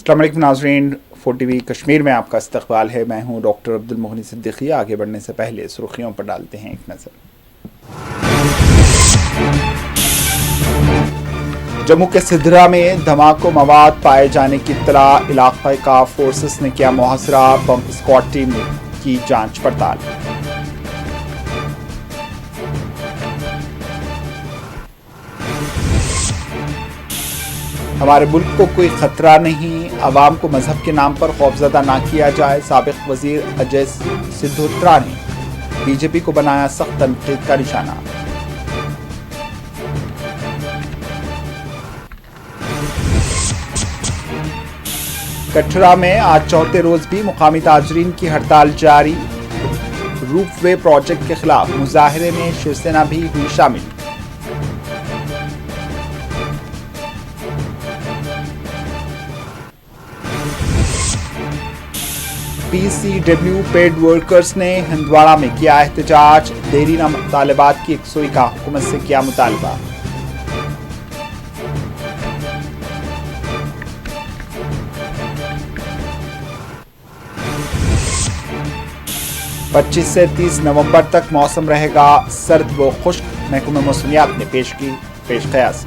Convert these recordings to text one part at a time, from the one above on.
अस्सलाम वालेकुम नाज़रीन, 4TV कश्मीर में आपका इस्तक़बाल है। मैं हूं डॉक्टर अब्दुल मोहनी सिद्दीकी। आगे बढ़ने से पहले सुर्खियों पर डालते हैं एक नज़र। जम्मू के सिद्धरा में धमाको मवाद पाए जाने की इत्तला, इलाक़े का फोर्सेस ने किया मुहासरा, बम स्क्वाड टीम ने की जांच पड़ताल। हमारे मुल्क को कोई खतरा नहीं, अवाम को मजहब के नाम पर खौफजदा ना किया जाए, साबिक़ वज़ीर अजय सिद्धोत्रा ने बीजेपी को बनाया सख्त तनकीद का निशाना। कटरा में आज चौथे रोज भी मुकामी ताजरीन की हड़ताल जारी, रूपवे प्रोजेक्ट के खिलाफ मुजाहरे में शिवसेना भी हुई शामिल। PCW पेड वर्कर्स ने हंदवाड़ा में किया एहतजाज, देरीना मुतालबात की यकसुई का हुकूमत से किया मुतालबा। पच्चीस से 30 नवंबर तक मौसम रहेगा सर्द व खुश्क, महकमा मौसमियात ने पेश की पेशकयास।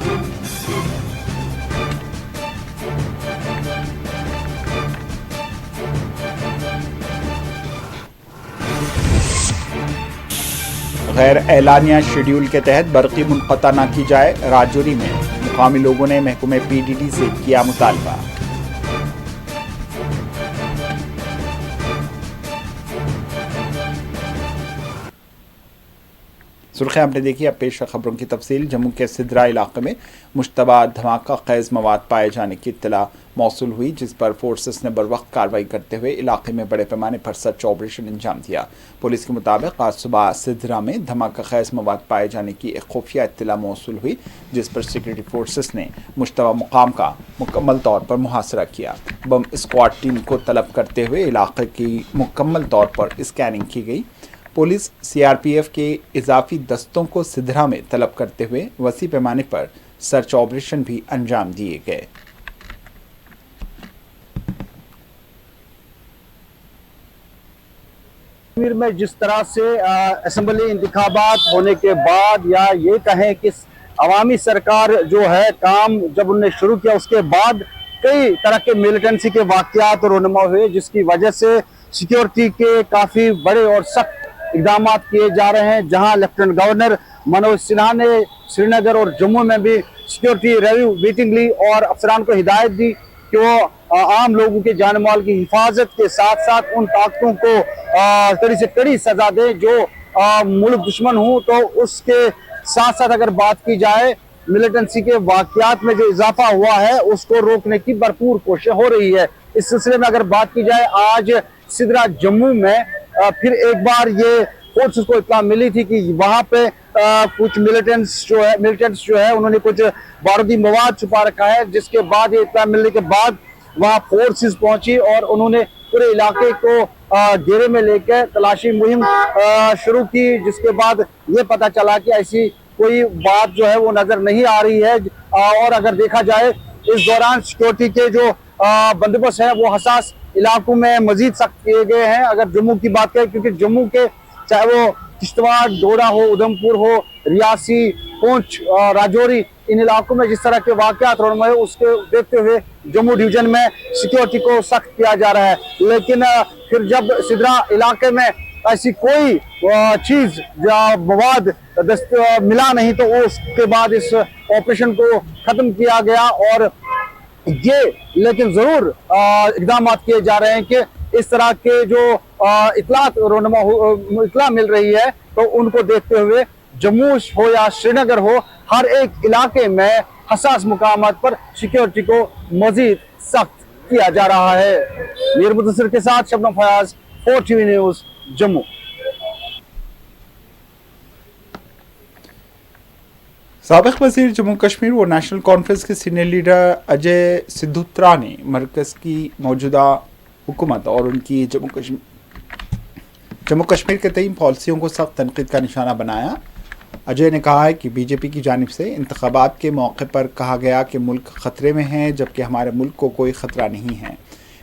गैर एलानिया शेड्यूल के तहत बरक़ी मुनक़ता न की जाए, राजौरी में मुकामी लोगों ने महकमे PDD से किया मुतालबा। सुर्खियां आपने देखी, अब पेश खबरों की तफसील। जम्मू के सिद्धरा इलाके में मुश्तबा धमाका खैज मवाद पाए जाने की इत्तला मौसूल हुई, जिस पर फोर्सेस ने बरवक्त कार्रवाई करते हुए इलाके में बड़े पैमाने पर सर्च ऑपरेशन अंजाम दिया। पुलिस के मुताबिक आज सुबह सिद्धरा में धमाका खैज मवाद पाए जाने की एक खुफिया इत्तला मौसूल हुई, जिस पर सिक्योरिटी फोर्सेस ने मुश्तबा मुकाम का मुकम्मल तौर पर मुहासरा किया। बम स्क्वाड टीम को तलब करते हुए इलाके की मुकम्मल तौर पर स्कैनिंग की गई। पुलिस CRPF के इजाफी दस्तों को सिद्धरा में तलब करते हुए वसी पैमाने पर सर्च ऑपरेशन भी अंजाम दिए गए। कश्मीर में जिस तरह से असेंबली इंतखाबात होने के बाद, या ये कहें कि अवामी सरकार जो है काम जब उन्होंने शुरू किया, उसके बाद कई तरह के मिलिटेंसी के वाक़यात रोनुमा हुए, जिसकी वजह से सिक्योरिटी के काफ़ी बड़े और सख्त इक़दाम किए जा रहे हैं। जहां लेफ्टिनेंट गवर्नर मनोज सिन्हा ने श्रीनगर और जम्मू में भी सिक्योरिटी रिव्यू मीटिंग ली और अफसरान को हिदायत दी कि वो आम लोगों के जान माल की हिफाजत के साथ साथ उन ताकतों को कड़ी से कड़ी सजा दें जो मुल्क दुश्मन हो। तो उसके साथ साथ अगर बात की जाए, मिलिटेंसी के वाक़यात में जो इजाफा हुआ है उसको रोकने की भरपूर कोशिश हो रही है। इस सिलसिले में अगर बात की जाए, आज सिद्धरा जम्मू में फिर एक बार ये फोर्सेस को इत्तला मिली थी कि वहां पे कुछ मिलिटेंट्स जो है उन्होंने कुछ बारूदी मवाद छुपा रखा है, जिसके बाद ये इत्तला मिलने के बाद वहां फोर्सेस पहुंची और उन्होंने पूरे इलाके को घेरे में लेकर तलाशी मुहिम शुरू की, जिसके बाद ये पता चला कि ऐसी कोई बात जो है वो नजर नहीं आ रही है। और अगर देखा जाए, इस दौरान सिक्योरिटी के जो बंदोबस्त है वो हसास इलाकों में मजीद सख्त किए गए हैं। अगर जम्मू की बात करें, क्योंकि जम्मू के चाहे वो किश्तवाड़, डोडा हो, उधमपुर हो, रियासी, पुंछ, राजौरी, इन इलाकों में जिस तरह के वाक़यात रोनुमा है, उसके देखते हुए जम्मू डिवीजन में सिक्योरिटी को सख्त किया जा रहा है। लेकिन फिर जब सिद्धरा इलाके में ऐसी कोई चीज़ या मवाद मिला नहीं, तो उसके बाद इस ऑपरेशन को ख़त्म किया गया। और ये लेकिन ज़रूर इक़दाम किए जा रहे हैं कि इस तरह के जो इत्तला मिल रही है, तो उनको देखते हुए जम्मू हो या श्रीनगर हो, हर एक इलाके में हसास मुकामात पर सिक्योरिटी को मजीद सख्त किया जा रहा है। मीर मुदस्सिर के साथ शबनम फयाज, 4TV न्यूज़, जम्मू। साबिक़ वज़ीर जम्मू कश्मीर व नेशनल कॉन्फ्रेंस के सीनियर लीडर अजय सिद्धोत्रा ने मरकज़ की मौजूदा हुकूमत और उनकी जम्मू कश्मीर के तय पॉलिसियों को सख्त तनकीद का निशाना बनाया اجے نے کہا ہے کہ بی جے پی کی جانب سے انتخابات کے موقع پر کہا گیا کہ ملک خطرے میں ہے، جبکہ ہمارے ملک کو کوئی خطرہ نہیں ہے۔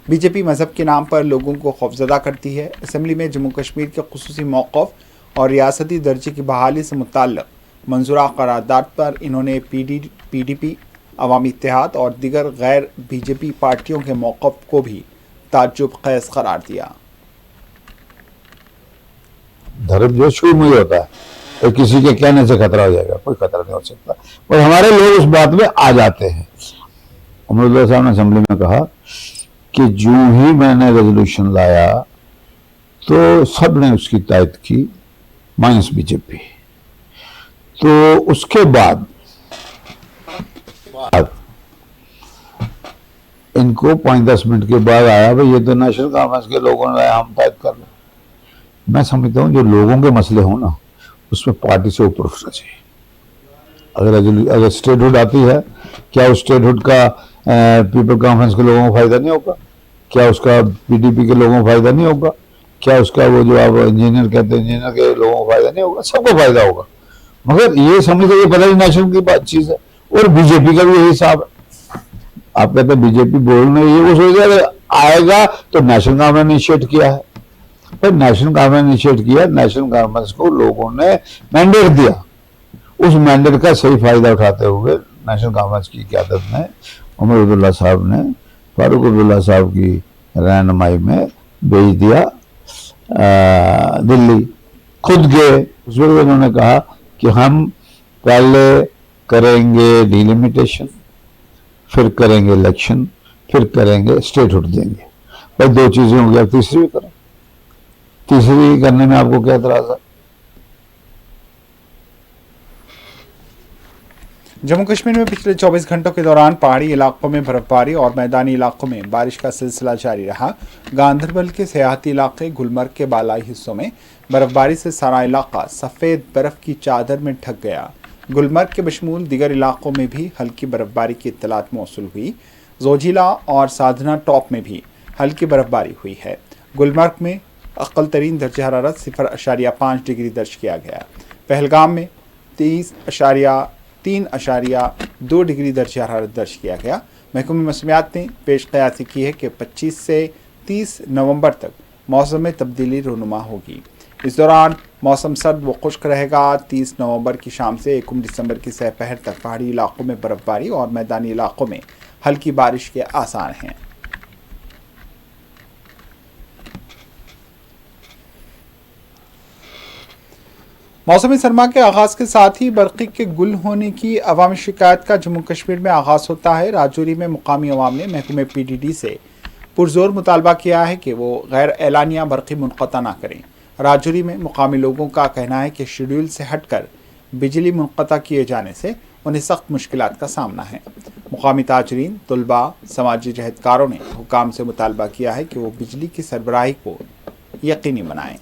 بی جے پی مذہب کے نام پر لوگوں کو خوفزدہ کرتی ہے۔ اسمبلی میں جموں کشمیر کے خصوصی موقف اور ریاستی درجے کی بحالی سے متعلق منظورہ قرارداد پر انہوں نے پی ڈی پی، عوامی اتحاد اور دیگر غیر بی جے پی پارٹیوں کے موقف کو بھی تعجب خیز قرار دیا۔ دھرم جو شروع میں ہی ہوتا ہے تو کسی کے کہنے سے خطرہ ہو جائے گا، کوئی خطرہ نہیں ہو سکتا، اور ہمارے لوگ اس بات میں آ جاتے ہیں۔ عمر عبداللہ صاحب نے اسمبلی میں کہا کہ جو ہی میں نے ریزولوشن لایا تو سب نے اس کی تائید کی مائنس بی جے پی۔ تو اس کے بعد ان کو 5-10 منٹ کے بعد آیا بھائی یہ تو نیشنل کانفرنس کے لوگوں نے ہم تائید کر لیں۔ میں سمجھتا ہوں جو لوگوں کے مسئلے ہوں نا اس میں پارٹی سے اوپر اٹھنا چاہیے۔ اگر اسٹیٹ ہوڈ آتی ہے، کیا اس اسٹیٹ ہوڈ کا پیپل کانفرنس کے لوگوں کو فائدہ نہیں ہوگا؟ کیا اس کا پی ڈی پی کے لوگوں کو فائدہ نہیں ہوگا؟ کیا اس کا وہ جو آپ انجینئر کہتے ہیں انجینئر کے لوگوں کو فائدہ نہیں ہوگا؟ سب کو فائدہ ہوگا، مگر یہ سمجھتے یہ پتہ نہیں نیشنل کی بات چیز ہے۔ اور بی جے پی کا بھی یہی حساب ہے۔ آپ کہتے ہیں بی جے پی بولنے یہ وہ سوچ رہے آئے گا تو نیشنل کانفرنس نے انیشیٹ کیا ہے۔ پھر نیشنل کانفرنس انیشیٹ کیا، نیشنل کانفرنس کو لوگوں نے مینڈیٹ دیا، اس مینڈیٹ کا صحیح فائدہ اٹھاتے ہوئے نیشنل کانفرنس کی قیادت نے عمر عبداللہ صاحب نے فاروق عبداللہ صاحب کی رہنمائی میں بھیج دیا دلی۔ خود گئے، اس وقت انہوں نے کہا کہ ہم پہلے کریں گے ڈیلیمیٹیشن، پھر کریں گے الیکشن، پھر کریں گے اسٹیٹ ہوڈ دیں گے۔ بس 2 چیزیں ہوں گی، اب تیسری بھی کریں۔ تیسری کرنے میں آپ کو کیا اعتراض ہے؟ جموں کشمیر میں پچھلے 24 گھنٹوں کے دوران پہاڑی علاقوں میں برف باری اور میدانی علاقوں میں بارش کا سلسلہ جاری رہا۔ گاندربل کے سیاحتی علاقے گلمرگ کے بالائی حصوں میں برف باری سے سارا علاقہ سفید برف کی چادر میں ڈھک گیا۔ گلمرگ کے بشمول دیگر علاقوں میں بھی ہلکی برف باری کی اطلاعات موصول ہوئی۔ زوجیلا اور سادھنا ٹاپ میں بھی ہلکی برف باری ہوئی ہے۔ گلمرگ میں اقل ترین درجہ حرارت 0.5 ڈگری درج کیا گیا۔ پہلگام میں 3.2 ڈگری درجہ حرارت درج کیا گیا۔ محکمہ موسمیات نے پیش قیاسی کی ہے کہ 25 سے 30 نومبر تک موسم میں تبدیلی رونما ہوگی۔ اس دوران موسم سرد و خشک رہے گا۔ 30 نومبر کی شام سے 1 دسمبر کی سہ پہر تک پہاڑی علاقوں میں برف باری اور میدانی علاقوں میں ہلکی بارش کے آثار ہیں۔ موسم سرما کے آغاز کے ساتھ ہی برقی کے گل ہونے کی عوامی شکایت کا جموں کشمیر میں آغاز ہوتا ہے۔ راجوری میں مقامی عوام نے محکمہ پی ڈی ڈی سے پرزور مطالبہ کیا ہے کہ وہ غیر اعلانیہ برقی منقطع نہ کریں۔ راجوری میں مقامی لوگوں کا کہنا ہے کہ شیڈول سے ہٹ کر بجلی منقطع کیے جانے سے انہیں سخت مشکلات کا سامنا ہے۔ مقامی تاجرین، طلباء، سماجی جہدکاروں نے حکام سے مطالبہ کیا ہے کہ وہ بجلی کی سربراہی کو یقینی بنائیں۔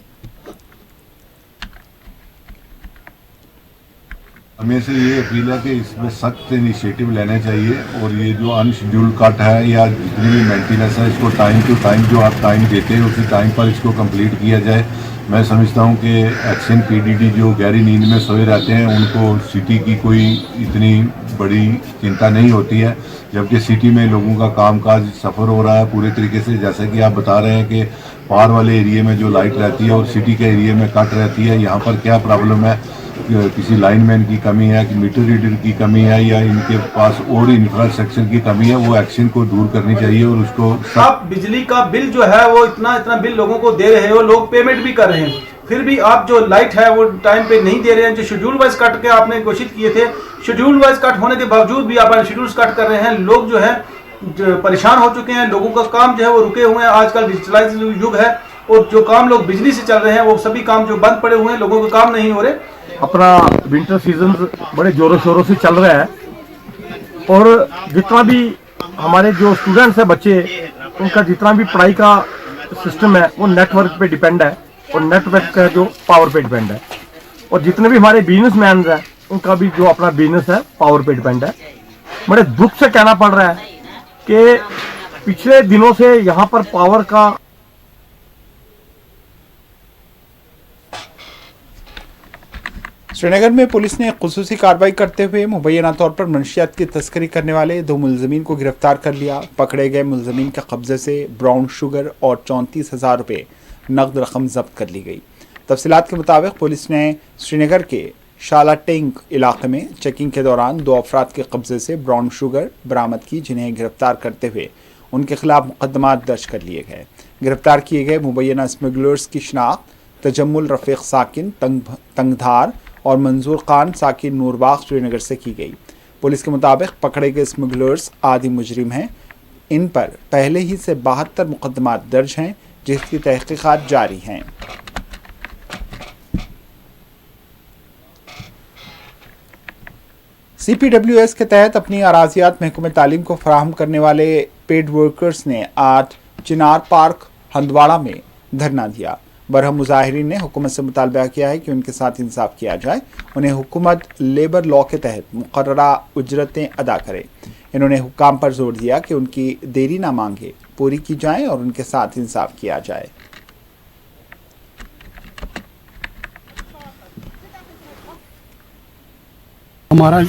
ہمیں سے یہ اپیل ہے کہ اس میں سخت انیشیٹو لینے چاہیے، اور یہ جو ان شیڈول کٹ ہے یا جتنی بھی مینٹیننس ہے اس کو ٹائم ٹو ٹائم جو آپ ٹائم دیتے ہیں اسی ٹائم پر اس کو کمپلیٹ کیا جائے۔ میں سمجھتا ہوں کہ ایکشن پی ڈی ڈی جو گہری نیند میں سوئے رہتے ہیں ان کو سٹی کی کوئی اتنی بڑی چنتا نہیں ہوتی ہے، جبکہ سٹی میں لوگوں کا کام کاج سفر ہو رہا ہے پورے طریقے سے، جیسا کہ آپ بتا رہے ہیں کہ پار والے ایریے میں جو لائٹ رہتی ہے اور سٹی کے ایریے میں کٹ رہتی ہے۔ یہاں پر کیا پرابلم ہے؟ کسی لائن مین کی کمی ہے کہ میٹر ریڈر کی کمی ہے یا ان کے پاس اور انفراسٹرکچر کی کمی ہے، وہ ایکشن کو دور کرنی چاہیے اور اس کو آپ بجلی کا بل جو ہے وہ اتنا بل لوگوں کو دے رہے ہو، لوگ پیمنٹ بھی کر رہے ہیں، پھر بھی آپ جو لائٹ ہے وہ ٹائم پہ نہیں دے رہے ہیں۔ جو شیڈول وائز کٹ کے آپ نے کوشش کیے تھے، شیڈول وائز کٹ ہونے کے باوجود بھی آپ شیڈولز کٹ کر رہے ہیں۔ لوگ جو ہے پریشان ہو چکے ہیں، لوگوں کا کام جو ہے وہ رکے ہوئے ہیں۔ آج کل ڈیجیٹلائز یگ ہے اور جو کام لوگ بجلی سے چل رہے ہیں وہ سبھی کام جو بند پڑے ہوئے ہیں، لوگوں کے کام نہیں ہو رہے۔ اپنا ونٹر سیزن بڑے زوروں شوروں سے چل رہا ہے، اور جتنا بھی ہمارے جو اسٹوڈنٹس ہیں بچے، ان کا جتنا بھی پڑھائی کا سسٹم ہے وہ نیٹ ورک پہ ڈیپینڈ ہے، اور نیٹ ورک کا جو پاور پہ ڈیپینڈ ہے، اور جتنے بھی ہمارے بزنس مینز ہیں ان کا بھی جو اپنا بزنس ہے پاور پہ ڈیپینڈ ہے۔ بڑے دکھ سے کہنا پڑ رہا ہے کہ پچھلے دنوں سے یہاں پر پاور کا श्रीनगर में पुलिस ने खुसूसी कार्रवाई करते हुए मुबैना तौर पर मनशियात की तस्करी करने वाले 2 मुलजमीन को गिरफ्तार कर लिया। पकड़े गए मुलजमीन के कब्जे से ब्राउन शुगर और 34,000 रुपये नकद रकम जब्त कर ली गई। तफसीलात के मुताबिक पुलिस ने श्रीनगर के शालाटेंग इलाके में चेकिंग के दौरान 2 अफराद के कब्जे से ब्राउन शुगर बरामद की, जिन्हें गिरफ्तार करते हुए उनके खिलाफ मुकदमात दर्ज कर लिए गए। गिरफ्तार किए गए मुबैना स्मगलर्स की शनाख्त तजम्मुल रफ़ीक साकिन तंगधार और मंजूर खान साकिन नूरबाग श्रीनगर से की गई। पुलिस के मुताबिक पकड़े गए स्मगलर्स आदि मुजरिम हैं। इन पर पहले ही से 72 मुकदमात दर्ज हैं, जिसकी तहकीकात जारी हैं। CPWS के तहत अपनी अराजियात महकमे तालीम को फराहम करने वाले पेड वर्कर्स ने आज चिनार पार्क हंदवाड़ा में धरना दिया। बरहम मुजाहिरीन ने हुकूमत से मुतालबा किया है कि उनके साथ इंसाफ किया जाए, उन्हें हुकूमत लेबर लॉ के तहत मुकर्ररा उजरतें अदा करे। इन्होंने हुक्काम पर जोर दिया कि उनकी देरी ना मांगे पूरी की जाए और उनके साथ इंसाफ किया जाए। हमारा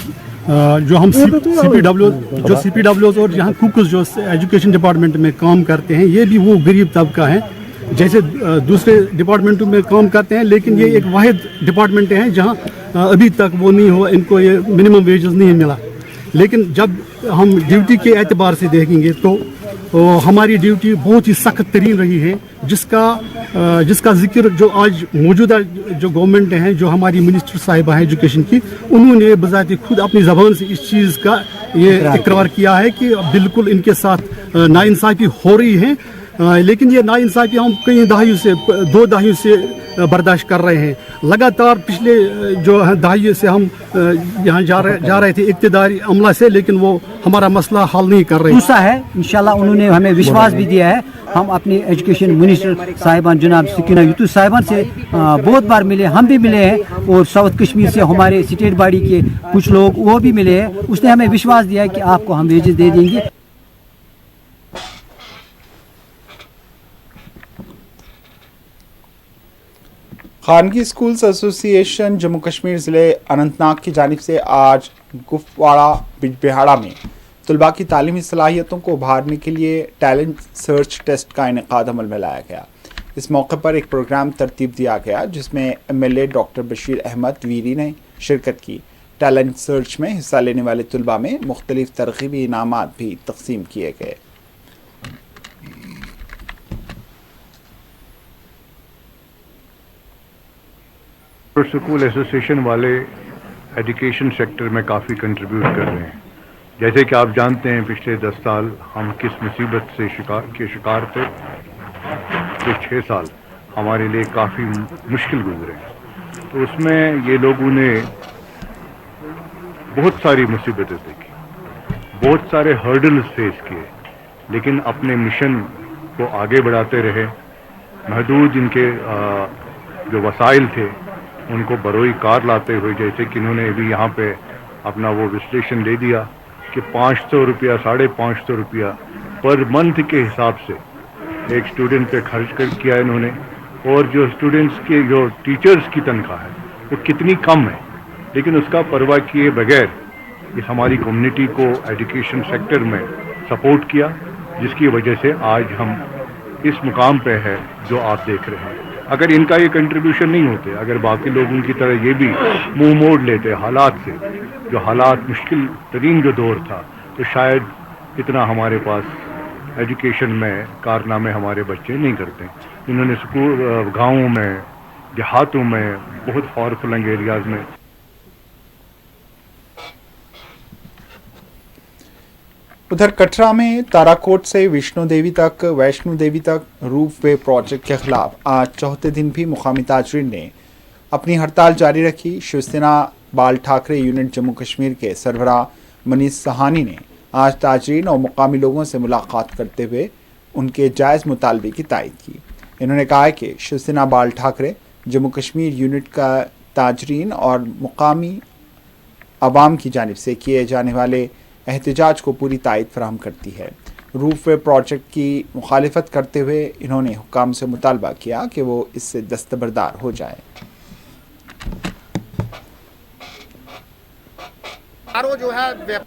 जो हम CPWS और यहाँ कुक्स जो एजुकेशन डिपार्टमेंट में काम करते हैं, ये भी वो गरीब तबका है जैसे दूसरे डिपार्टमेंटों में काम करते हैं, लेकिन ये एक वाहिद डिपार्टमेंट है जहाँ अभी तक वो नहीं हुआ, इनको ये मिनिमम वेजेस नहीं मिला। लेकिन जब हम ड्यूटी के एतबार से देखेंगे तो हमारी ड्यूटी बहुत ही सख्त तरीन रही है, जिसका जिक्र जो आज मौजूदा जो गवर्नमेंट है, जो हमारी मिनिस्टर साहिबा है एजुकेशन की, उन्होंने बजाते खुद अपनी ज़बान से इस चीज़ का ये इकरार किया है कि बिल्कुल इनके साथ नाइंसाफ़ी हो रही है। लेकिन ये नाइंसाफ़ी हम कई दहाइयों से 2 दहाइयों से बर्दाश्त कर रहे हैं। लगातार पिछले जो दहाइयों से हम यहाँ जा रहे थे इक़्तिदारी अमला से, लेकिन वो हमारा मसला हल नहीं कर रहे। दूसरा है इंशाल्लाह उन्होंने हमें विश्वास भी दिया है। हम अपनी एजुकेशन मिनिस्टर साहिबान जनाब सकीना यूसुफ साहिबान से बहुत बार मिले, हम भी मिले हैं, और साउथ कश्मीर से हमारे स्टेट बॉडी के कुछ लोग वो भी मिले हैं। उसने हमें विश्वास दिया है कि आपको हम वेजेस दे देंगे। खानगी स्कूल्स एसोसिएशन जम्मू कश्मीर ज़िले अनंतनाग की जानिब से आज कुपवाड़ा बिजबिहाड़ा में तलबा की तालीमी सलाहियतों को उभारने के लिए टैलेंट सर्च टेस्ट का इनेकाद अमल में लाया गया। इस मौके पर एक प्रोग्राम तरतीब दिया गया जिसमें MLA डॉक्टर बशीर अहमद वीरी ने शिरकत की। टैलेंट सर्च में हिस्सा लेने वाले तलबा में मुख्तलिफ तरगीबी इनामात भी तकसीम किए गए। स्कूल एसोसिएशन वाले एजुकेशन सेक्टर में काफ़ी कंट्रीब्यूट कर रहे हैं। जैसे कि आप जानते हैं पिछले 10 साल हम किस मुसीबत से शिकार थे। तो 6 साल हमारे लिए काफ़ी मुश्किल गुजरे। तो उसमें ये लोगों ने बहुत सारी मुसीबतें देखी, बहुत सारे हर्डल्स फेस किए, लेकिन अपने मिशन को आगे बढ़ाते रहे। महदूद इनके जो वसाइल थे उनको बरोई कार लाते हुए, जैसे कि इन्होंने अभी यहाँ पे अपना वो विश्लेषण दे दिया कि 500 रुपया 550 रुपया पर मंथ के हिसाब से एक स्टूडेंट पे खर्च किया इन्होंने। और जो स्टूडेंट्स के जो टीचर्स की तनख्वाह है वो कितनी कम है, लेकिन उसका परवाह किए बगैर इस हमारी कम्युनिटी को एजुकेशन सेक्टर में सपोर्ट किया, जिसकी वजह से आज हम इस मुकाम पे है जो आप देख रहे हैं। अगर इनका ये कंट्रीब्यूशन नहीं होते, अगर बाकी लोगों की तरह ये भी मुंह मोड़ लेते हालात से, जो हालात मुश्किल तरीन जो दौर था, तो शायद इतना हमारे पास एजुकेशन में कारनामे हमारे बच्चे नहीं करते। इन्होंने स्कूल, गाँवों में, देहातों में, बहुत फार फ्लंग एरियाज़ में। उधर कटरा में ताराकोट से वैष्णो देवी तक रूफ वे प्रोजेक्ट के खिलाफ आज चौथे दिन भी मुकामी ताजरीन ने अपनी हड़ताल जारी रखी। शिवसेना बाल ठाकरे यूनिट जम्मू कश्मीर के सरबराह मनीष सहानी ने आज ताजरीन और मुकामी लोगों से मुलाकात करते हुए उनके जायज़ मुतालबे की तायद की। इन्होंने कहा है कि शिवसेना बाल ठाकरे जम्मू कश्मीर यूनिट का ताजरीन और मुकामी आवाम की जानिब से किए जाने वाले एहतजाज को पूरी तायद फराहम करती है। रूफ वे प्रोजेक्ट की मुखालिफत करते हुए इन्होंने हुक्काम से मुतालबा किया कि वो इससे दस्तबरदार हो जाए। जो है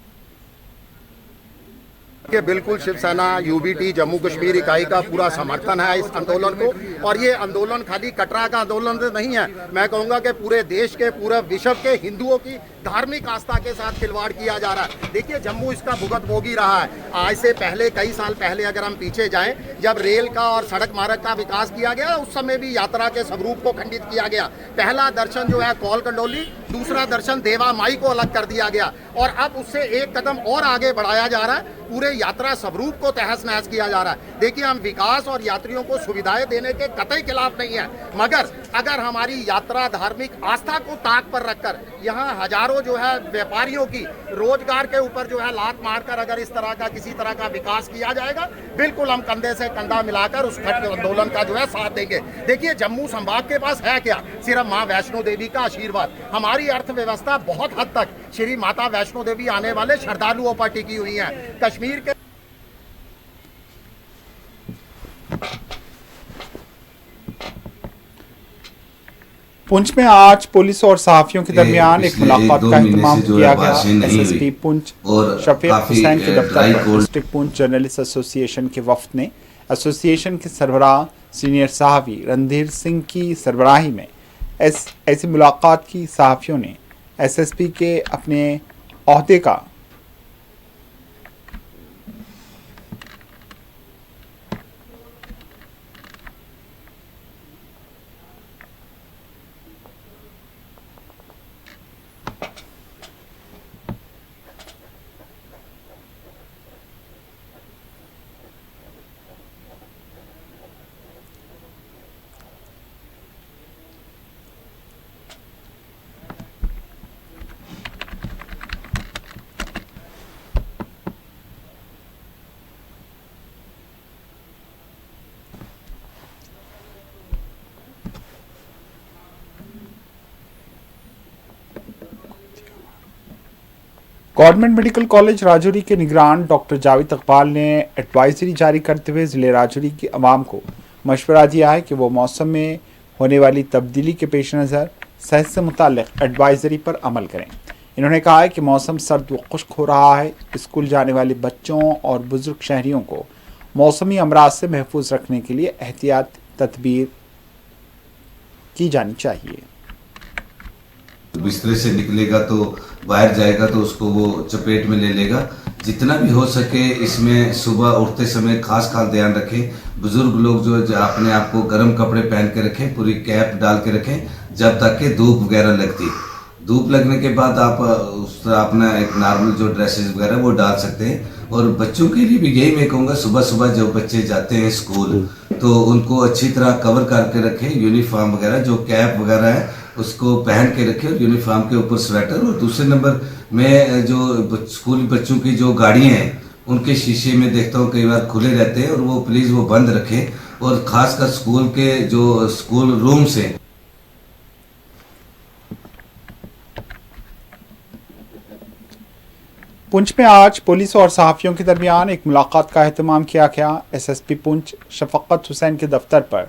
कि बिल्कुल शिवसेना यूबीटी जम्मू कश्मीर इकाई का पूरा समर्थन है इस आंदोलन को, और ये आंदोलन खाली कटरा का आंदोलन नहीं है, मैं कहूँगा कि पूरे देश के पूरे विश्व के हिंदुओं की धार्मिक आस्था के साथ खिलवाड़ किया जा रहा है। देखिए जम्मू इसका भुगत भोगी रहा है। आज से पहले कई साल पहले अगर हम पीछे जाएं, जब रेल का और सड़क मार्ग का विकास किया गया उस समय भी यात्रा के स्वरूप को खंडित किया गया। पहला दर्शन जो है कौल कंडोली, दूसरा दर्शन देवा माई को अलग कर दिया गया, और अब उससे एक कदम और आगे बढ़ाया जा रहा है, पूरे यात्रा स्वरूप को तहस नहस किया जा रहा है। देखिए हम विकास और यात्रियों को सुविधाएं देने के कतई खिलाफ नहीं है, मगर अगर हमारी यात्रा धार्मिक आस्था को ताक पर रखकर यहाँ हजारों जो है व्यापारियों की रोजगार के ऊपर जो है लात मारकर अगर इस तरह का किसी तरह का विकास किया जाएगा, बिल्कुल हम कंधे से कंधा मिलाकर उस आंदोलन का जो है साथ देंगे। देखिए जम्मू संभाग के पास है क्या? सिर्फ माँ वैष्णो देवी का आशीर्वाद। हमारी अर्थव्यवस्था बहुत हद तक श्री माता वैष्णो देवी आने वाले श्रद्धालुओं पर टिकी हुई है। कश्मीर के पुंछ में आज पुलिस और सहाफियों के दरमियान एक मुलाकात का एहतमाम किया गया। एसएसपी पुंछ शफीक हुसैन के दफ्तर पर डिस्ट्रिक्ट पुंछ जर्नलिस्ट एसोसिएशन के वफ्द ने एसोसिएशन के सरबराह सीनियर सहाफ़ी रणधीर सिंह की सरबराही में ऐसी मुलाकात की। सहाफ़ियों ने एसएसपी के अपने ओहदे का गवर्नमेंट मेडिकल कॉलेज राजौरी के निगरान डॉक्टर जावेद इकबाल ने एडवाइजरी जारी करते हुए ज़िले राजौरी की आवाम को मशवरा दिया है कि वो मौसम में होने वाली तब्दीली के पेश नज़र सेहत से मुताल्लिक़ एडवाइजरी पर अमल करें। इन्होंने कहा है कि मौसम सर्द व खुश्क हो रहा है, स्कूल जाने वाले बच्चों और बुज़ुर्ग शहरियों को मौसमी अमराज से महफूज रखने के लिए एहतियात तदबीर की जानी चाहिए। बिस्तरे से निकलेगा तो बाहर जाएगा तो उसको वो चपेट में ले लेगा। जितना भी हो सके इसमें सुबह उठते समय खास ध्यान रखें। बुजुर्ग लोग जो अपने आप को गर्म कपड़े पहन के रखें, पूरी कैप डाल के रखें जब तक कि धूप वगैरह लगती। धूप लगने के बाद आप उस तरह अपना एक नॉर्मल जो ड्रेसेस वगैरह वो डाल सकते हैं। और बच्चों के लिए भी यही मैं कहूँगा, सुबह सुबह जब बच्चे जाते हैं स्कूल तो उनको अच्छी तरह कवर करके रखें। यूनिफॉर्म वगैरह जो कैप वगैरह है उसको पहन के रखें और यूनिफॉर्म के ऊपर स्वेटर। और दूसरे नंबर में जो स्कूली बच्चों की जो गाड़ियाँ हैं उनके शीशे में देखता हूँ कई बार खुले रहते हैं, और वो प्लीज़ वो बंद रखें। और ख़ासकर स्कूल के जो स्कूल रूम्स हैं पुंछ में आज पुलिस और सहाफ़ियों के दरमियान एक मुलाकात का एहतमाम किया गया। एसएसपी पुंछ शफकत हुसैन के दफ्तर पर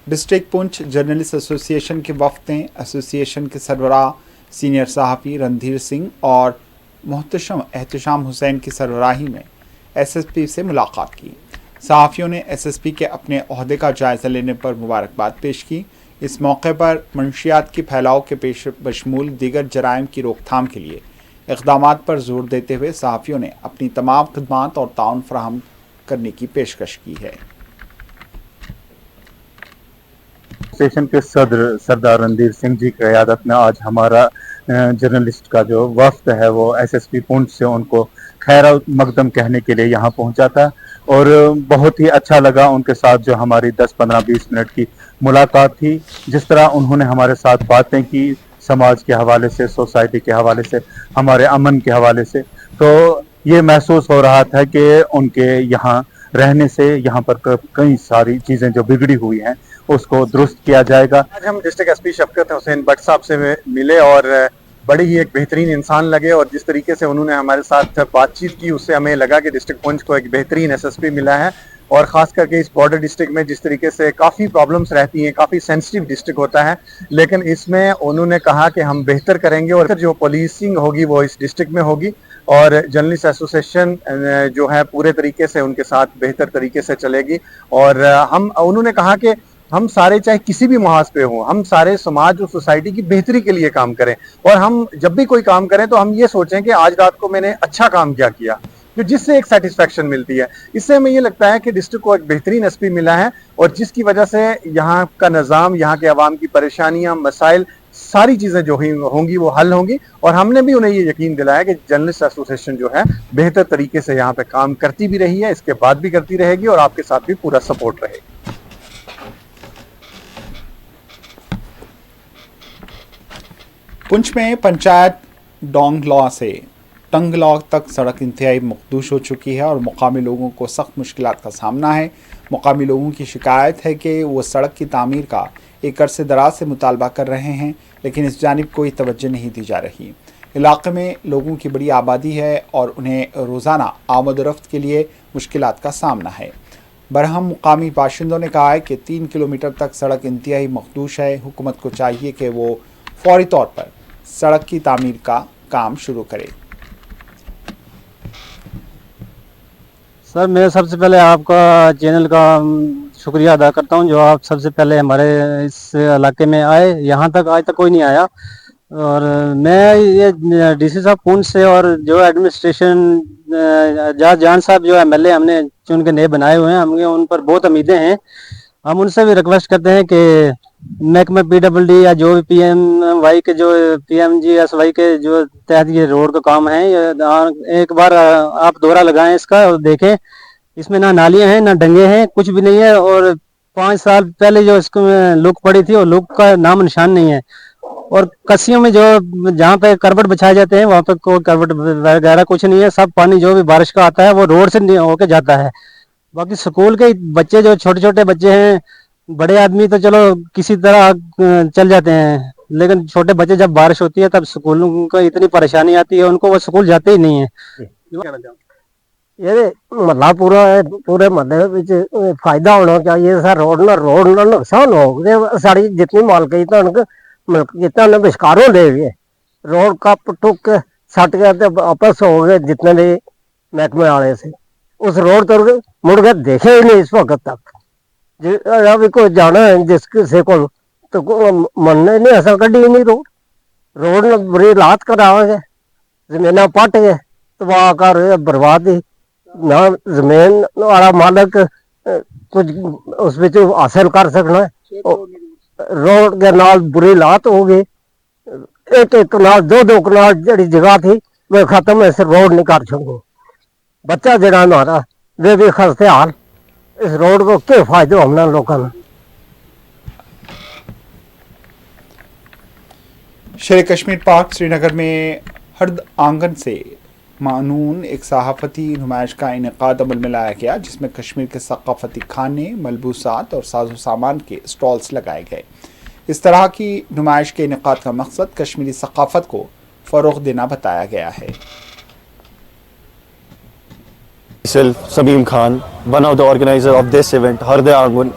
डिस्ट्रिक्ट पुंछ जर्नलिस्ट एसोसिएशन के वफ्द ने एसोसिएशन के सरबराह सीनियर सहाफ़ी रणधीर सिंह और मोहतशम एहतशाम हुसैन की सरबराही में एसएसपी से मुलाकात की। सहाफ़ियों ने एसएसपी के अपने ओहदे का जायज़ा लेने पर मुबारकबाद पेश की। इस मौके पर मंशियात की फैलाव के पेश बशमूल दीगर जराइम की रोकथाम के लिए इक़दामात पर जोर देते हुए सहाफ़ियों ने अपनी तमाम खिदमात और ताउन फराहम करने की पेशकश की है। स्टेशन के सदर सरदार रणधीर सिंह जी की क़यादत में आज हमारा जर्नलिस्ट का जो वफ्द है वो एसएसपी पुंछ से उनको खैर मकदम कहने के लिए यहाँ पहुँचा था, और बहुत ही अच्छा लगा उनके साथ जो हमारी 10, 15, 20 मिनट की मुलाकात थी। जिस तरह उन्होंने हमारे साथ बातें की समाज के हवाले से, सोसाइटी के हवाले से, हमारे अमन के हवाले से, तो ये महसूस हो रहा था कि उनके यहाँ रहने से यहाँ पर कई सारी चीज़ें जो बिगड़ी हुई हैं उसको दुरुस्त किया जाएगा। आज हम डिस्ट्रिक्ट एसपी शफकत हुसैन भट्ट साहब से मिले और बड़ी ही एक बेहतरीन इंसान लगे, और जिस तरीके से उन्होंने हमारे साथ बातचीत की उससे हमें लगा कि डिस्ट्रिक्ट पुंछ को एक बेहतरीन एसएसपी मिला है। और ख़ास करके इस बॉर्डर डिस्ट्रिक्ट में जिस तरीके से काफ़ी प्रॉब्लम्स रहती हैं, काफ़ी सेंसिटिव डिस्ट्रिक्ट होता है, लेकिन इसमें उन्होंने कहा कि हम बेहतर करेंगे और जो पुलिसिंग होगी वो इस डिस्ट्रिक्ट में होगी। اور جرنلسٹ ایسوسیشن جو ہے پورے طریقے سے ان کے ساتھ بہتر طریقے سے چلے گی. اور انہوں نے کہا کہ ہم سارے چاہے کسی بھی محاذ پہ ہوں, ہم سارے سماج اور سوسائٹی کی بہتری کے لیے کام کریں, اور ہم جب بھی کوئی کام کریں تو ہم یہ سوچیں کہ آج رات کو میں نے اچھا کام کیا, جس سے ایک سیٹسفیکشن ملتی ہے. اس سے ہمیں یہ لگتا ہے کہ ڈسٹرکٹ کو ایک بہترین ایس پی ملا ہے, اور جس کی وجہ سے یہاں کا نظام, یہاں کے عوام کی پریشانیاں, مسائل, ساری چیزیں جو ہوں گی وہ حل ہوں گی. اور ہم نے بھی انہیں یہ یقین دلایا کہ جرنلسٹ ایسوسیشن جو ہے بہتر طریقے سے یہاں پہ کام کرتی بھی رہی ہے, اس کے بعد بھی کرتی رہے گی, اور آپ کے ساتھ بھی پورا سپورٹ رہے گی. پنچ میں پنچایت ڈونگلا سے ٹنگلا تک سڑک انتہائی مخدوش ہو چکی ہے اور مقامی لوگوں کو سخت مشکلات کا سامنا ہے. مقامی لوگوں کی شکایت ہے کہ وہ سڑک کی تعمیر کا ایک عرصے دراز سے مطالبہ کر رہے ہیں, لیکن اس جانب کوئی توجہ نہیں دی جا رہی. علاقے میں لوگوں کی بڑی آبادی ہے اور انہیں روزانہ آمد و رفت کے لیے مشکلات کا سامنا ہے. برہم مقامی باشندوں نے کہا ہے کہ 3 کلومیٹر تک سڑک انتہائی مخدوش ہے. حکومت کو چاہیے کہ وہ فوری طور پر سڑک کی تعمیر کا کام شروع کرے. سر میں سب سے پہلے آپ کا چینل کا شکریہ ادا کرتا ہوں, جو آپ سب سے پہلے ہمارے اس علاقے میں آئے. یہاں تک آج تک کوئی نہیں آیا, اور میں یہ ڈی سی صاحب پونچھ سے اور جو ایڈمنسٹریشن جان صاحب جو ایم ایل اے ہم نے چن کے نئے بنائے ہوئے ہیں, ہمیں ان پر بہت امیدیں ہیں. ہم ان سے بھی ریکویسٹ کرتے ہیں کہ محکمہ پی ڈبل ڈی یا جو بھی پی ایم وائی کے جو P M G S Y کے جو تحت یہ روڈ کا کام ہے, ایک بار آپ دورہ لگائیں اس کا اور دیکھیں. اس میں نہ نالیاں ہیں نہ ڈنگے ہیں, کچھ بھی نہیں ہے. اور 5 سال پہلے جو اس کو لک پڑی تھی, وہ لک کا نام نشان نہیں ہے. اور کسیوں میں جو جہاں پہ کربٹ بچھائے جاتے ہیں وہاں پہ کوئی کربٹ وغیرہ کچھ نہیں ہے. سب پانی جو بھی بارش کا آتا ہے وہ روڈ سے ہو کے جاتا ہے. باقی سکول کے بچے جو چھوٹے چھوٹے بچے ہیں, بڑے آدمی تو چلو کسی طرح چل جاتے ہیں, لیکن چھوٹے بچے جب بارش ہوتی ہے تب سکولوں کو اتنی پریشانی آتی ہے, ان کو وہ سکول جاتے ہی نہیں ہیں. یہ محلہ پورے محلے فائدہ ہونا چاہیے سر. روڈ نہ نقصان ہو ساری جتنی مالکی جتنا بشکاروں دے گئے روڈ کپ ٹک سٹ گئے واپس ہو گئے جتنے بھی محکمے والے سے. اس روڈ تو مڑ کے دیکھے ہی نہیں اس وقت تک. بھی کوئی جانا ہے جس کسی کو تو مننے نہیں اصل کڈی نہیں روڈ نے بری حالات کرا گے, زمین پٹ گئے تباہ کر برباد ہی. نہ زمین والا مالک کچھ اس حاصل کر سکنا. روڈ کے نال بری حالات ہو گئی. ایک کنال 2 کنال جڑی جگہ تھی وہ ختم اس روڈ نہیں کر سکو. بچہ جڑا ہمارا وہ بھی خستے حال. اس روڈ کو کیا فائدہ ہونا لوگوں کو. شیر کشمیر پارک سری نگر میں ہرد آنگن سے معنون ایک صحافتی نمائش کا انعقاد عمل میں لایا گیا, جس میں کشمیر کے ثقافتی کھانے, ملبوسات اور ساز و سامان کے اسٹالز لگائے گئے. اس طرح کی نمائش کے انعقاد کا مقصد کشمیری ثقافت کو فروغ دینا بتایا گیا ہے. Samim Khan, one of the organiser of this event Harud Aangan,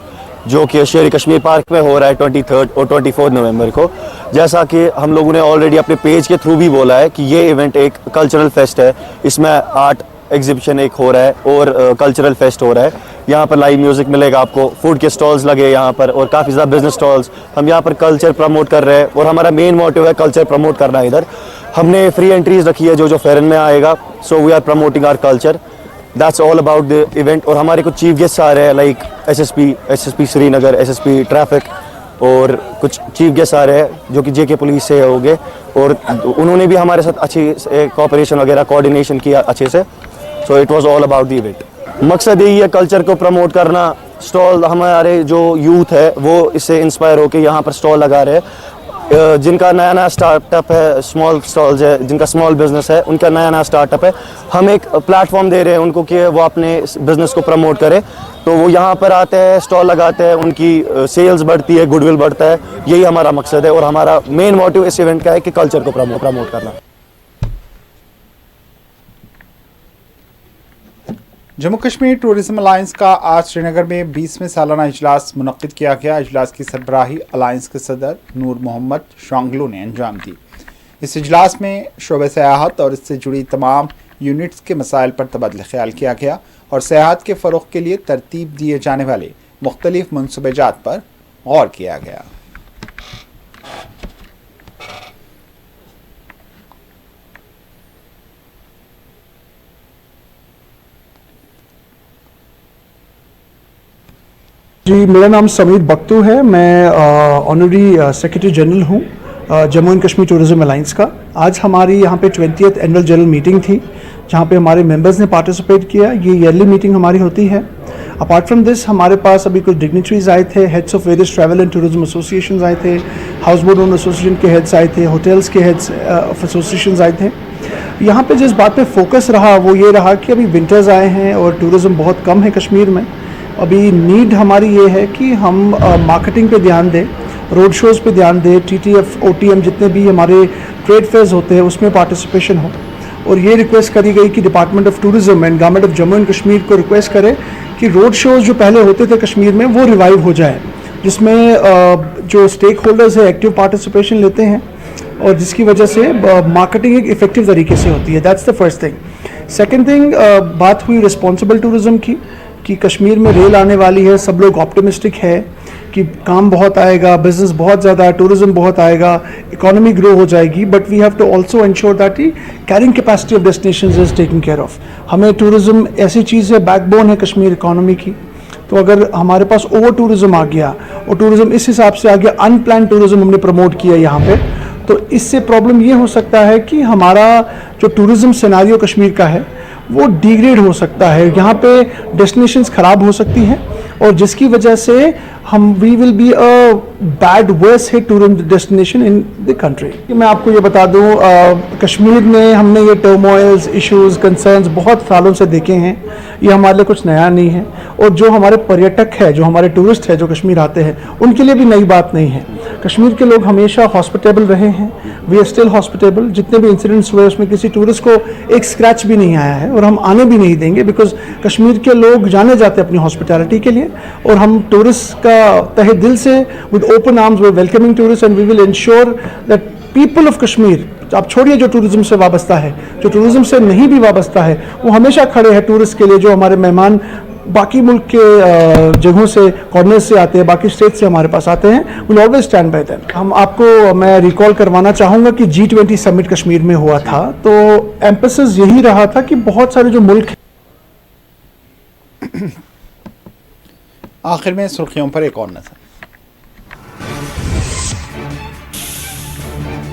جو کہ شہری کشمیر پارک میں ہو رہا ہے 23 اور 24 نومبر کو. جیسا کہ ہم لوگوں نے آلریڈی اپنے پیج کے تھرو بھی بولا ہے کہ یہ ایونٹ ایک کلچرل فیسٹ ہے. اس میں آرٹ ایگزیبیشن ایک ہو رہا ہے اور کلچرل فیسٹ ہو رہا ہے. یہاں پر لائیو میوزک ملے گا آپ کو, فوڈ کے سٹالز لگے یہاں پر, اور کافی زیادہ بزنس سٹالز. ہم یہاں پر کلچر پروموٹ کر رہے ہیں, اور ہمارا مین موٹیو ہے کلچر پروموٹ کرنا. ادھر ہم نے فری انٹریز رکھی ہے جو فیرن میں آئے گا. So we are promoting our culture. That's all about the event. اور ہمارے کچھ چیف گیسٹ آ رہے ہیں like S S P Srinagar, S S P traffic, اور کچھ چیف گیسٹ آ رہے ہیں جو کہ جے کے پولیس سے ہو گئے, اور انہوں نے بھی ہمارے ساتھ اچھی کوآپریشن وغیرہ کوآرڈینیشن کیا اچھے سے. So it was all about the event. مقصد یہی ہے کلچر کو پروموٹ کرنا. اسٹال ہمارے جو یوتھ ہے وہ اس سے انسپائر ہو کے یہاں پر اسٹال لگا رہے ہیں. جن کا نیا اسٹارٹ اپ ہے, اسمال اسٹالز ہے, جن کا اسمال بزنس ہے, ان کا نیا اسٹارٹ اپ ہے. ہم ایک پلیٹ فارم دے رہے ہیں ان کو کہ وہ اپنے بزنس کو پروموٹ کرے. تو وہ یہاں پر آتے ہیں, اسٹال لگاتے ہیں, ان کی سیلز بڑھتی ہے, گڈ ول بڑھتا ہے. یہی ہمارا مقصد ہے, اور ہمارا مین موٹیو اس ایونٹ کا ہے کہ کلچر کو پروموٹ کرنا. جموں کشمیر ٹورزم الائنس کا آج سری نگر میں 20ویں سالانہ اجلاس منعقد کیا گیا. اجلاس کی سربراہی الائنس کے صدر نور محمد شانگلو نے انجام دی. इस इजलास में शोबे सयाहत और इससे जुड़ी तमाम यूनिट्स के मसाइल पर तबादला ख्याल किया गया और सयाहत के फ़रोग़ के लिए तरतीब दिए जाने वाले मुख्तलिफ मनसूबाजात पर गौर किया गया। जी, मेरा नाम समीर बख्तू है। मैं ऑनरी सेक्रेटरी जनरल हूँ Jammu and Kashmir tourism alliance का। आज हमारी यहाँ पे 20th एनुअल जनरल मीटिंग थी जहाँ पे हमारे मेंबर्स ने पार्टिसिपेट किया। ये ईयरली मीटिंग हमारी होती है। अपार्ट फ्रॉम दिस हमारे पास अभी कुछ डिग्निटरीज आए थे, heads of various travel and tourism association आए थे, हाउस बोट ओनर एसोसिएशन के हेड्स आए थे, होटल्स के हेड्स ऑफ एसोसिएशन आए थे। यहाँ पे जिस बात पे फोकस रहा वो ये रहा कि अभी विंटर्स आए हैं और टूरिज़्म बहुत कम है कश्मीर में। अभी नीड हमारी ये है कि हम मार्केटिंग पे ध्यान दें, रोड शोज़ पे ध्यान दें, TTF, OTM जितने भी हमारे ट्रेड फेयर्स होते हैं उसमें पार्टिसिपेशन हो। और ये रिक्वेस्ट करी गई कि department of tourism and government of Jammu and Kashmir को रिक्वेस्ट करे कि रोड शोज़ जो पहले होते थे कश्मीर में वो रिवाइव हो जाए, जिसमें जो स्टेक होल्डर्स है एक्टिव पार्टिसिपेशन लेते हैं और जिसकी वजह से मार्केटिंग एक इफ़ेक्टिव तरीके से होती है। That's the first thing. Second thing, बात हुई रिस्पॉन्सिबल टूरिज़्म की कि कश्मीर में रेल आने वाली है। सब लोग ऑप्टिमिस्टिक है कि काम बहुत आएगा, बिजनेस बहुत ज़्यादा, टूरिज्म बहुत आएगा, इकोनॉमी ग्रो हो जाएगी। But we have to also ensure that he carrying capacity of destinations is taking care of. हमें टूरिज्म ऐसी चीज़ है, बैकबोन है कश्मीर इकोनॉमी की। तो अगर हमारे पास ओवर टूरिज्म आ गया और टूरिज्म इस हिसाब से आ गया, अनप्लान टूरिज्म हमने प्रमोट किया यहाँ पे, तो इससे प्रॉब्लम ये हो सकता है कि हमारा जो टूरिज्म सिनेरियो कश्मीर का है वो डिग्रेड हो सकता है। यहाँ पे डेस्टिनेशंस ख़राब हो सकती हैं और जिसकी वजह से we will be a bad worse hit tourism destination in the country. मैं आपको ये बता दूँ, कश्मीर में हमने ये टर्मोइल्स, इश्यूज़, कंसर्न्स बहुत सालों से देखे हैं। ये हमारे लिए कुछ नया नहीं है और जो हमारे पर्यटक है, जो हमारे टूरिस्ट है जो कश्मीर आते हैं, उनके लिए भी नई बात नहीं है। कश्मीर के लोग हमेशा हॉस्पिटेबल रहे हैं। We are still hospitable. जितने भी इंसिडेंट्स हुए उसमें किसी टूरिस्ट को एक स्क्रैच भी नहीं आया है और हम आने भी नहीं देंगे, बिकॉज कश्मीर के लोग जाने जाते हैं अपनी हॉस्पिटैलिटी के लिए और हम टूरिस्ट का तहे दिल से with open arms we welcoming tourist and we will ensure that people of Kashmir, आप छोड़िए जो टूरिज्म से वाबस्ता है, जो टूरिज्म से नहीं भी वाबस्ता है, वो हमेशा खड़े हैं टूरिस्ट के लिए। जो हमारे मेहमान बाकी मुल्क के जगहों से, कॉर्नर से आते हैं, बाकी स्टेट से हमारे पास आते हैं, will always stand by them. हम आपको मैं रिकॉल करवाना चाहूँगा कि G20 समिट कश्मीर में हुआ था, तो एम्फेसिस यही रहा था कि बहुत सारे जो मुल्क। आखिर में सुर्खियों पर एक और नजर।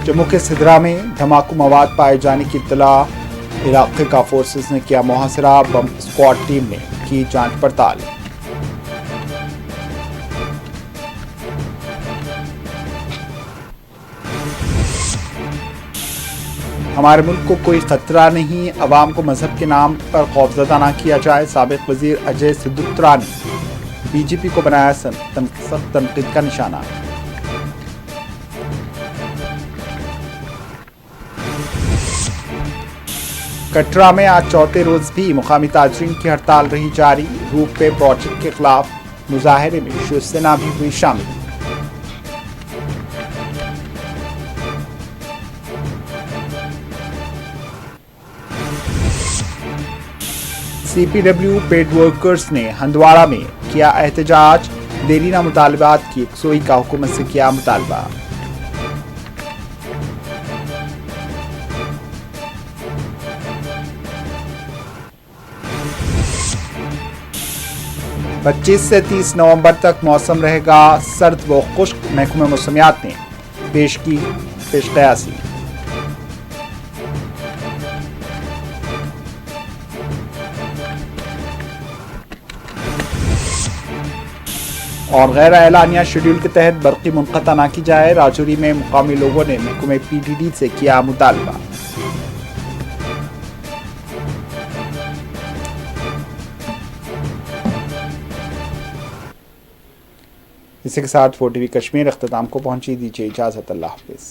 जम्मू के सिदरा में धमाकू मवाद पाए जाने की इत्तला, इलाके का फोर्सेस ने किया मुहासरा, बम स्क्वाड टीम ने की जांच पड़ताल। हमारे मुल्क को कोई खतरा नहीं, अवाम को मजहब के नाम पर खौफजदा ना किया जाए। साबिक वजीर अजय सिद्धुत्रा ने बीजेपी को बनाया सख्त तनकीद का निशाना। कटरा में आज चौथे रोज भी मुकामी ताजरीन की हड़ताल रही जारी। रूप पे प्रोजेक्ट के खिलाफ मुजाहरे में शिवसेना भी हुई शामिल। CPW पेड वर्कर्स ने हंदवाड़ा में किया एहतजाज, देरीना मुतालबात की यकसोई का हुकूमत से किया मुतालबा। पच्चीस से 30 नवंबर तक मौसम रहेगा सर्द व खुश्क। महकमे मौसमियात ने पेश की पेशकयासी। और गैर एलानिया शेड्यूल के तहत बर्क़ी मुनक़ता ना की जाए। राजौरी में मुकामी लोगों ने महकमे PDD से किया मुतालबा। इसी के साथ 4TV कश्मीर अख्ताम को पहुंची। दीजिए इजाज़त। अल्लाह हाफ़िज़।